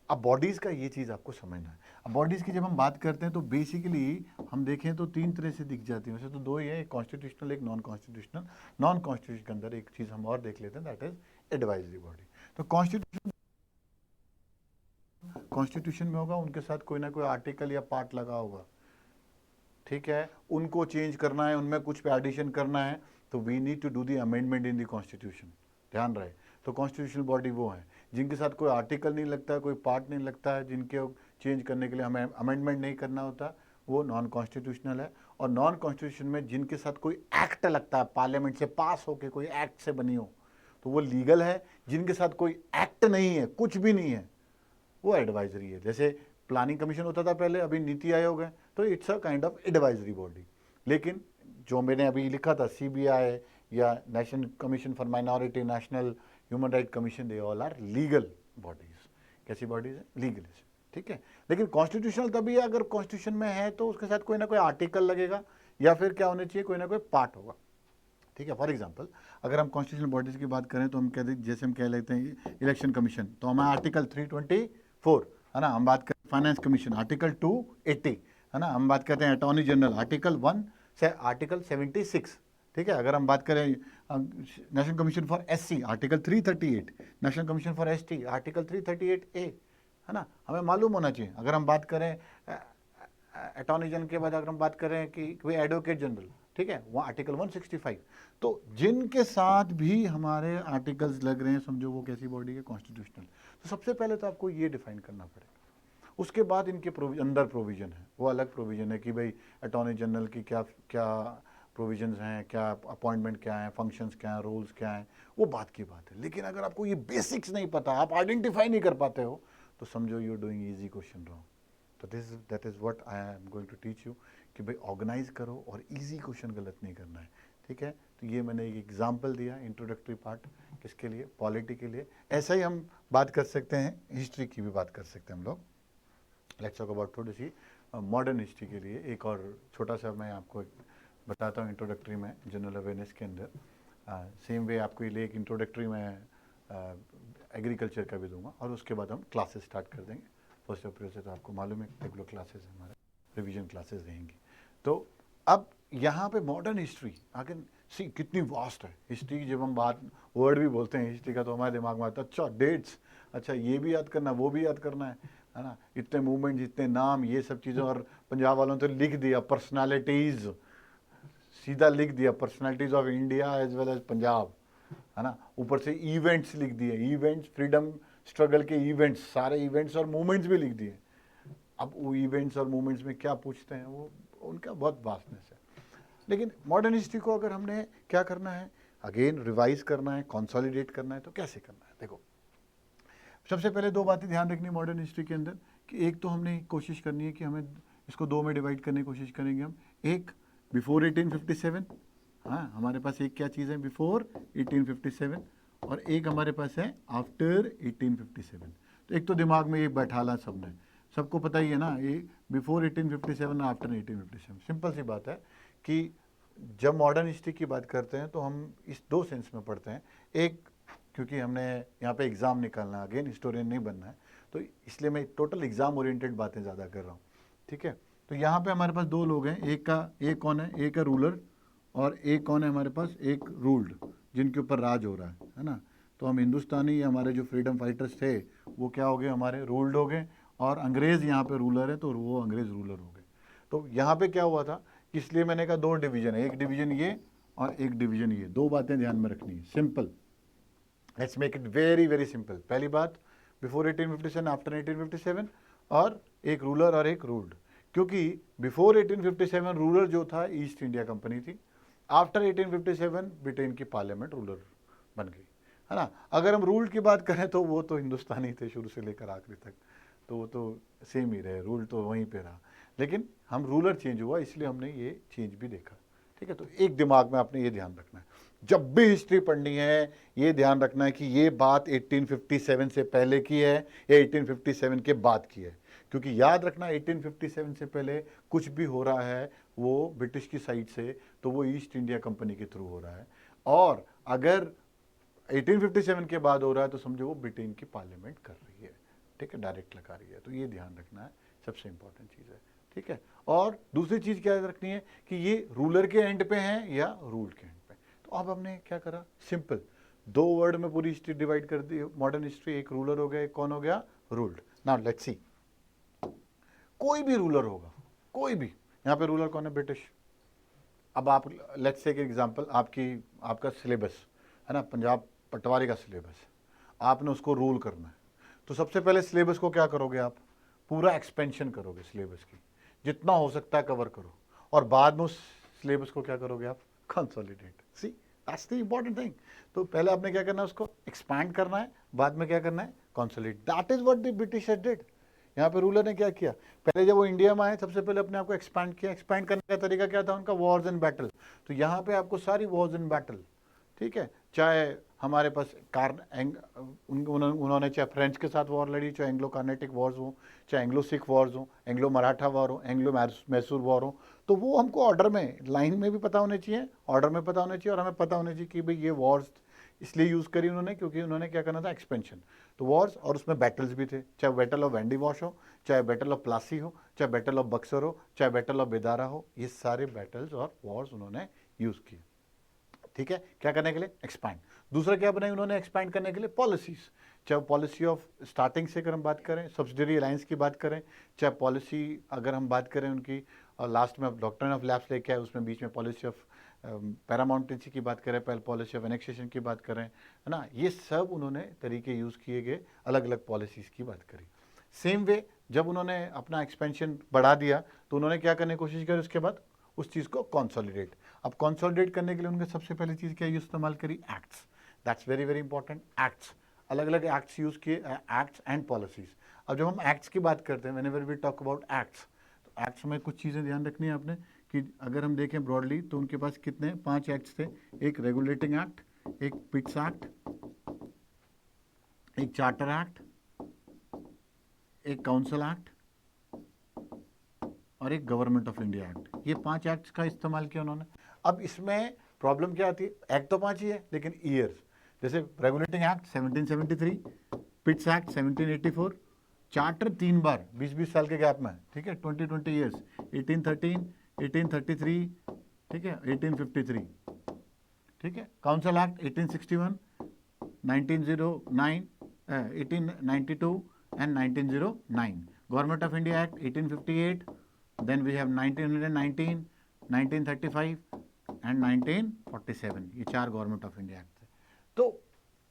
S1: अब बॉडीज का ये चीज आपको समझना है। अब बॉडीज की जब हम बात करते हैं तो बेसिकली हम देखें तो तीन तरह से दिख जाती है, वैसे तो दो ही है, एक कॉन्स्टिट्यूशनल एक नॉन कॉन्स्टिट्यूशनल। नॉन कॉन्स्टिट्यूशनल के अंदर एक चीज हम और देख लेते हैं, दैट इज एडवाइजरी बॉडी। तो कॉन्स्टिट्यूशन में होगा, उनके साथ कोई ना कोई आर्टिकल या पार्ट लगा होगा, ठीक है, उनको चेंज करना है, उनमें कुछ पे एडिशन करना है, तो we need to do the amendment in the constitution, ध्यान रहे। तो कॉन्स्टिट्यूशनल बॉडी वो है जिनके साथ कोई आर्टिकल नहीं लगता है, कोई पार्ट नहीं लगता है, जिनके चेंज करने के लिए हमें अमेंडमेंट नहीं करना होता, वो नॉन कॉन्स्टिट्यूशनल है। और नॉन कॉन्स्टिट्यूशन में जिनके साथ कोई एक्ट लगता है, पार्लियामेंट से पास होकर कोई एक्ट से बनी हो, तो वो लीगल है। जिनके साथ कोई एक्ट नहीं है, कुछ भी नहीं है, वो एडवाइजरी है। जैसे प्लानिंग कमीशन होता था पहले, अभी नीति आयोग है, तो it's a kind of advisory body. लेकिन जो मैंने अभी लिखा था, सीबीआई या national commission for minority, national human right commission, they all are legal bodies. कैसी बॉडीज है? लीगल, ठीक है। लेकिन कॉन्स्टिट्यूशनल तभी है अगर कॉन्स्टिट्यूशन में है तो उसके साथ कोई ना कोई आर्टिकल लगेगा, या फिर क्या होना चाहिए, कोई ना कोई पार्ट होगा, ठीक है। फॉर एग्जांपल अगर हम कॉन्स्टिट्यूशनल बॉडीज की बात करें तो हम कहते हैं, जैसे हम कह लेते हैं इलेक्शन कमीशन, तो हमें आर्टिकल 324, है ना। हम बात करें फाइनेंस कमीशन, आर्टिकल 280, है ना। हम बात करते हैं अटॉर्नी जनरल, आर्टिकल 1 से आर्टिकल 76, ठीक है। अगर हम बात करें national commission for SC, article 338, national commission for ST, article 338A, है ना, हमें मालूम होना चाहिए। अगर हम बात करें अटॉर्नी जनरल के बाद अगर हम बात करें कि कोई एडवोकेट जनरल, ठीक है, वो आर्टिकल 165। तो जिनके साथ भी हमारे आर्टिकल्स लग रहे हैं, समझो वो कैसी बॉडी है, कॉन्स्टिट्यूशनल। तो सबसे पहले तो आपको ये डिफाइन करना पड़ेगा। उसके बाद इनके अंदर प्रोविजन है, वो अलग प्रोविजन है कि भाई अटॉर्नी जनरल की क्या क्या प्रोविजंस हैं, क्या अपॉइंटमेंट क्या है, फंक्शंस क्या हैं, रोल्स क्या हैं, वो बात की बात है। लेकिन अगर आपको ये बेसिक्स नहीं पता, आप आइडेंटिफाई नहीं कर पाते हो, तो समझो you are doing easy question wrong. तो that is what I am going to teach you, कि भाई ऑर्गेनाइज करो और इजी क्वेश्चन गलत नहीं करना है, ठीक है। तो ये मैंने एक एग्जांपल दिया, इंट्रोडक्टरी पार्ट, किसके लिए, पॉलिटी के लिए। ऐसा ही हम बात कर सकते हैं, हिस्ट्री की भी बात कर सकते हैं हम लोग। लेट्स टॉक अबाउट थोड़ी सी मॉडर्न हिस्ट्री के लिए एक और छोटा सा मैं आपको बताता हूँ इंट्रोडक्टरी में, जनरल अवेयरनेस के अंदर। सेम वे आपको ये एक इंट्रोडक्टरी में एग्रीकल्चर का भी दूंगा, और उसके बाद हम क्लासेस स्टार्ट कर देंगे 1 अप्रैल से। तो आपको मालूम है रेगुलर क्लासेस हमारे रिवीजन क्लासेस रहेंगी। तो अब यहाँ पे मॉडर्न हिस्ट्री आगे सी कितनी वास्ट है हिस्ट्री की। जब हम बात वर्ड भी बोलते हैं हिस्ट्री का, तो हमारे दिमाग में आता है अच्छा डेट्स, अच्छा ये भी याद करना, वो भी याद करना है ना, इतने मूवमेंट्स, इतने नाम, ये सब चीज़ें। और पंजाब वालों ने तो लिख दिया पर्सनालिटीज़, सीधा लिख दिया personalities of India as well as Punjab, है ना। ऊपर से इवेंट्स लिख दिए, इवेंट्स, फ्रीडम स्ट्रगल के इवेंट्स, सारे इवेंट्स और मूवमेंट्स भी लिख दिए। अब वो इवेंट्स और मूवमेंट्स में क्या पूछते हैं, वो उनका बहुत वास्टनेस है। लेकिन मॉडर्न हिस्ट्री को अगर हमने क्या करना है, अगेन रिवाइज करना है, कंसोलिडेट करना है, तो कैसे करना है? देखो, सबसे पहले दो बातें ध्यान रखनी मॉडर्न हिस्ट्री के अंदर, कि एक तो हमने कोशिश करनी है कि हमें इसको दो में डिवाइड करने की कोशिश करेंगे हम। एक बिफोर 1857, हाँ, हमारे पास एक क्या चीज़ है बिफोर 1857, और एक हमारे पास है आफ्टर 1857। तो एक तो दिमाग में ये बैठाला सबने, सबको पता ही है ना, ये बिफोर 1857 आफ्टर 1857। सिंपल सी बात है कि जब मॉडर्न हिस्ट्री की बात करते हैं तो हम इस दो सेंस में पढ़ते हैं। एक, क्योंकि हमने यहाँ पे एग्ज़ाम निकालना है, अगेन हिस्टोरियन नहीं बनना है, तो इसलिए मैं टोटल एग्ज़ाम ओरिएंटेड बातें ज़्यादा कर रहा हूँ, ठीक है। तो यहाँ पे हमारे पास दो लोग हैं, एक कौन है, एक है रूलर, और एक कौन है हमारे पास, एक रूल्ड, जिनके ऊपर राज हो रहा है ना। तो हम हिंदुस्तानी, हमारे जो फ्रीडम फाइटर्स थे वो क्या हो गए, हमारे रूल्ड हो गए, और अंग्रेज़ यहाँ पे रूलर है, तो वो अंग्रेज़ रूलर हो गए। तो यहाँ पे क्या हुआ था, इसलिए मैंने कहा दो डिवीजन है, एक डिवीजन ये और एक डिवीजन ये, दो बातें ध्यान में रखनी है, simple. Let's make it very very simple. पहली बात, बिफोर 1857, आफ्टर 1857, और एक रूलर और एक रूल्ड। क्योंकि बिफोर 1857 रूलर जो था ईस्ट इंडिया कंपनी थी, आफ्टर 1857 ब्रिटेन की पार्लियामेंट रूलर बन गई, है ना। अगर हम रूल्ड की बात करें तो वो तो हिंदुस्तानी थे शुरू से लेकर आखिरी तक, तो वो तो सेम ही रहे, रूल तो वहीं पे रहा, लेकिन हम रूलर चेंज हुआ इसलिए हमने ये चेंज भी देखा, ठीक है। तो एक दिमाग में आपने ये ध्यान रखना है, जब भी हिस्ट्री पढ़नी है ये ध्यान रखना है कि ये बात 1857 से पहले की है या 1857 के बाद की है। क्योंकि याद रखना 1857 से पहले कुछ भी हो रहा है वो ब्रिटिश की साइड से, तो वो ईस्ट इंडिया कंपनी के थ्रू हो रहा है, और अगर 1857 के बाद हो रहा है तो समझो वो ब्रिटेन की पार्लियामेंट कर रही है, ठीक है, डायरेक्ट लगा रही है। तो ये ध्यान रखना है, सबसे इंपॉर्टेंट चीज़ है, ठीक है। और दूसरी चीज़ क्या याद रखनी है कि ये रूलर के एंड पे है या रूल के एंड पे। तो अब हमने क्या करा, सिंपल, दो वर्ड में पूरी हिस्ट्री डिवाइड कर दी, मॉडर्न हिस्ट्री। एक रूलर हो गया, एक कौन हो गया, रूल्ड। नाउ लेट्स सी, कोई भी रूलर होगा, कोई भी, यहाँ पे रूलर कौन है, ब्रिटिश। अब आप लेट्स टेक एग्जांपल, आपका सिलेबस है ना, पंजाब पटवारी का सिलेबस, आपने उसको रूल करना है, तो सबसे पहले सिलेबस को क्या करोगे आप, पूरा एक्सपेंशन करोगे सिलेबस की, जितना हो सकता है कवर करो, और बाद में उस सिलेबस को क्या करोगे आप, consolidate. See that's the important thing. तो पहले आपने क्या करना है, उसको एक्सपैंड करना है, बाद में क्या करना है, consolidate. That is what the British did. यहाँ पे रूलर ने क्या किया, पहले जब वो इंडिया में आए सबसे पहले अपने आप को एक्सपैंड किया। एक्सपैंड करने का तरीका क्या था उनका, वॉर्स एंड बैटल। तो यहाँ पे आपको सारी वॉर्स एंड बैटल, ठीक है, चाहे हमारे पास उन्होंने चाहे फ्रेंच के साथ वॉर लड़ी, चाहे एंग्लो कार्नेटिक वॉर्स हो, चाहे एंग्लो सिख वॉर्स हो, एंग्लो मराठा वॉर हो, एंग्लो मैसूर वॉर हो, तो वो हमको ऑर्डर में, लाइन में भी पता होने चाहिए, ऑर्डर में पता होने चाहिए, और हमें पता होने चाहिए कि भाई ये वॉर्स इसलिए यूज़ करी उन्होंने क्योंकि उन्होंने क्या करना था, एक्सपेंशन। तो वॉर्स, और उसमें बैटल्स भी थे, चाहे बैटल ऑफ वेंडी वॉश हो, चाहे बैटल ऑफ प्लासी हो, चाहे बैटल ऑफ बक्सर हो, चाहे बैटल ऑफ बेदारा हो, ये सारे बैटल्स और वॉर्स उन्होंने यूज़ किए, ठीक है, क्या करने के लिए, एक्सपैंड। दूसरा क्या बनाई उन्होंने एक्सपैंड करने के लिए, पॉलिसीज। चाहे पॉलिसी ऑफ स्टार्टिंग से अगर हम बात करें, सब्सिडरी अलायंस की बात करें, चाहे पॉलिसी अगर हम बात करें उनकी, और लास्ट में डॉक्ट्रिन ऑफ लैप्स लेके आए, उसमें बीच में पॉलिसी ऑफ पैरामाउंटेंसी की बात करें, पहले पॉलिसी ऑफ एनेक्सेशन की बात करें, है ना, ये सब उन्होंने तरीके यूज़ किए गए, अलग अलग पॉलिसीज़ की बात करी। सेम वे जब उन्होंने अपना एक्सपेंशन बढ़ा दिया तो उन्होंने क्या करने की कोशिश करी, उसके बाद उस चीज़ को कंसोलिडेट। अब कंसोलिडेट करने के लिए उन्होंने सबसे पहली चीज़ क्या इस्तेमाल करी, acts. That's very very important, acts, अलग अलग एक्ट्स यूज़ किए, एक्ट्स एंड पॉलिसीज़। अब जब हम एक्ट्स की बात करते हैं, whenever we talk about acts, तो एक्ट्स में कुछ चीज़ें ध्यान रखनी है आपने कि अगर हम देखें ब्रॉडली तो उनके पास कितने, 5 एक्ट्स थे। एक रेगुलेटिंग एक्ट, एक पिट्स एक्ट, एक चार्टर एक्ट, एक काउंसिल एक्ट, और एक गवर्नमेंट ऑफ इंडिया एक्ट। ये 5 एक्ट्स का इस्तेमाल किया उन्होंने। अब इसमें प्रॉब्लम क्या आती है, एक्ट तो 5 ही है लेकिन ईयर्स, जैसे रेगुलेटिंग एक्ट 1773, पिट्स एक्ट 1784, चार्टर 3 बार 20-20 साल के गैप में, ठीक है, 20-20 ईयर्स, 1813, 1833, ठीक है, 1853, ठीक है, council act 1861, 1909, 1892 and 1909, government of India act 1858, then we have 1919, 1935 and 1947, ये 4 गवर्नमेंट ऑफ इंडिया एक्ट थे। तो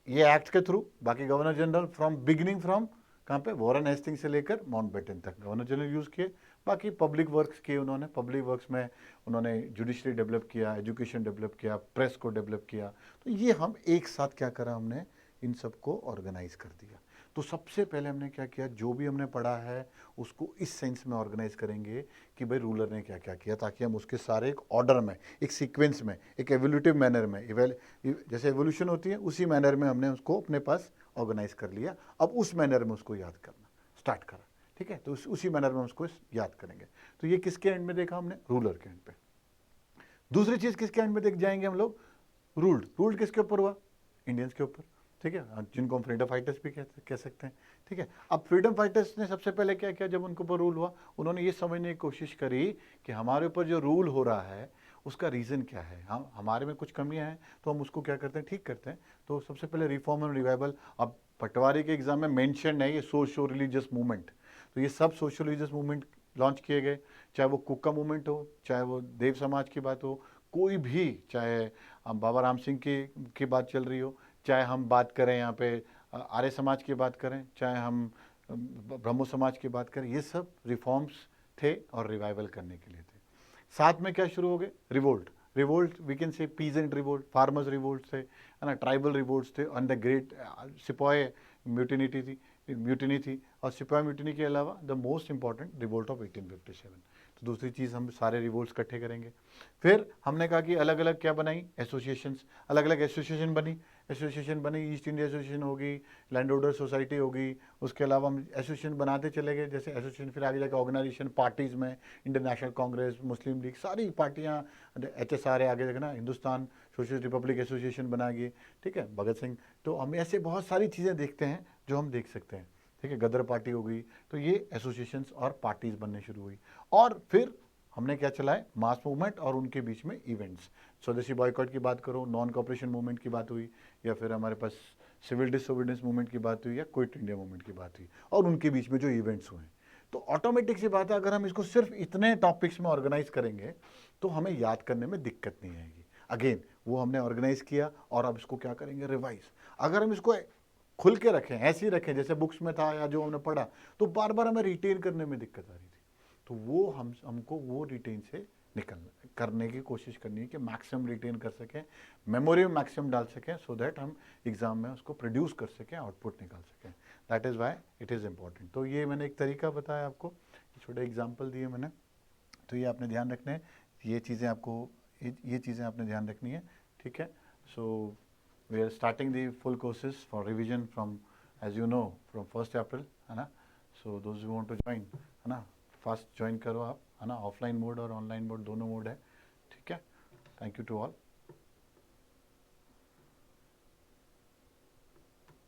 S1: ये एक्ट के थ्रू बाकी governor general from beginning, from कहाँ पे, वॉरेन हेस्टिंग्स से लेकर माउंटबेटन तक गवर्नर जनरल यूज़ किए। बाकी पब्लिक वर्क्स किए उन्होंने, पब्लिक वर्क्स में उन्होंने जुडिशरी डेवलप किया, एजुकेशन डेवलप किया, प्रेस को डेवलप किया। तो ये हम एक साथ क्या करा, हमने इन सबको ऑर्गेनाइज कर दिया। तो सबसे पहले हमने क्या किया, जो भी हमने पढ़ा है उसको इस सेंस में ऑर्गेनाइज करेंगे कि भाई रूलर ने क्या क्या किया, ताकि हम उसके सारे एक ऑर्डर में, एक सीक्वेंस में, एक एवोल्यूटिव मैनर में, जैसे एवोल्यूशन होती है उसी मैनर में हमने उसको अपने पास ऑर्गेनाइज कर लिया। अब उस मैनर में उसको याद करना स्टार्ट करा, ठीक है, तो उसी मैनर में उसको याद करेंगे। तो ये किसके एंड में देखा हमने, रूलर के एंड पे। दूसरी चीज़ किसके एंड में देख जाएंगे हम लोग, रूल्ड। रूल्ड किसके ऊपर हुआ, इंडियंस के ऊपर, ठीक है, जिनको हम फ्रीडम फाइटर्स भी कह सकते हैं, ठीक है। अब फ्रीडम फाइटर्स ने सबसे पहले क्या किया, जब उनके ऊपर रूल हुआ, उन्होंने ये समझने की कोशिश करी कि हमारे ऊपर जो रूल हो रहा है उसका रीज़न क्या है, हम हमारे में कुछ कमियां हैं तो हम उसको क्या करते हैं, ठीक करते हैं। तो सबसे पहले रिफॉर्म एंड रिवाइवल। अब पटवारी के एग्जाम में मेंशन है ये सोशो रिलीजियस मूवमेंट, तो ये सब सोशो रिलीजियस मूवमेंट लॉन्च किए गए। चाहे वो कुक्का मूवमेंट हो, चाहे वो देव समाज की बात हो, कोई भी, चाहे बाबा राम सिंह की बात चल रही हो, चाहे हम बात करें यहाँ पे आर्य समाज की बात करें, चाहे हम ब्रह्मो समाज की बात करें, ये सब रिफॉर्म्स थे और रिवाइवल करने के लिए थे। साथ में क्या शुरू हो गए? Revolt. Revolt we can say peasant revolt, farmers revolt थे, है ना, ट्राइबल रिवोल्ट थे, and the great sipahi mutiny थी। और सिपाही म्यूटिनी के अलावा the most important revolt of 1857। तो दूसरी चीज़, हम सारे रिवोल्ट्स इकट्ठे करेंगे। फिर हमने कहा कि अलग अलग क्या बनाई, एसोसिएशंस, अलग अलग एसोसिएशन बनी, ईस्ट इंडिया एसोसिएशन होगी, लैंड होल्डर सोसाइटी होगी, उसके अलावा हम एसोसिएशन बनाते चले गए। जैसे एसोसिएशन फिर आगे जाकर ऑर्गेनाइजेशन, पार्टीज़ में इंडियन नेशनल कांग्रेस, मुस्लिम लीग, सारी पार्टियाँ, HSR है आगे देखना, हिंदुस्तान सोशलिस्ट रिपब्लिक एसोसिएशन बना गई, ठीक है, भगत सिंह। तो हम ऐसे बहुत सारी चीज़ें देखते हैं जो हम देख सकते हैं, ठीक है, गदर पार्टी हो गई। तो ये एसोसिएशंस और पार्टीज़ बनने शुरू हुई। और फिर हमने क्या चलाए, मास मूवमेंट और उनके बीच में इवेंट्स। स्वदेशी बॉयकॉट की बात करो, नॉन कॉपरेशन मूवमेंट की बात हुई, या फिर हमारे पास सिविल डिसोबीडियंस मूवमेंट की बात हुई, या क्विट इंडिया मूवमेंट की बात हुई, और उनके बीच में जो इवेंट्स हुए। तो ऑटोमेटिक सी बात है, अगर हम इसको सिर्फ इतने टॉपिक्स में ऑर्गेनाइज करेंगे तो हमें याद करने में दिक्कत नहीं आएगी। अगेन वो हमने ऑर्गेनाइज किया, और अब इसको क्या करेंगे, रिवाइज। अगर हम इसको खुल के रखें, ऐसे ही रखें जैसे बुक्स में था या जो हमने पढ़ा, तो बार बार हमें रिटेन करने में दिक्कत आ रही थी। तो वो हमको वो रिटेन से निकलना करने की कोशिश करनी है कि मैक्सिमम रिटेन कर सकें, मेमोरी में मैक्सिमम डाल सकें, सो दैट हम एग्जाम में उसको प्रोड्यूस कर सकें, आउटपुट निकाल सकें। That is why it is important. तो ये मैंने एक तरीका बताया आपको, छोटे एग्जाम्पल दिए मैंने, तो ये आपने ध्यान रखना है, ये चीज़ें आपको, ये चीज़ें आपने ध्यान रखनी है, ठीक है। So we are starting the full courses for revision from, as you know, from 1 April, है ना। So those you want to join, है ना, फास्ट ज्वाइन करो आप, है ना, ऑफलाइन मोड और ऑनलाइन मोड दोनों मोड है, ठीक है। Thank you to all.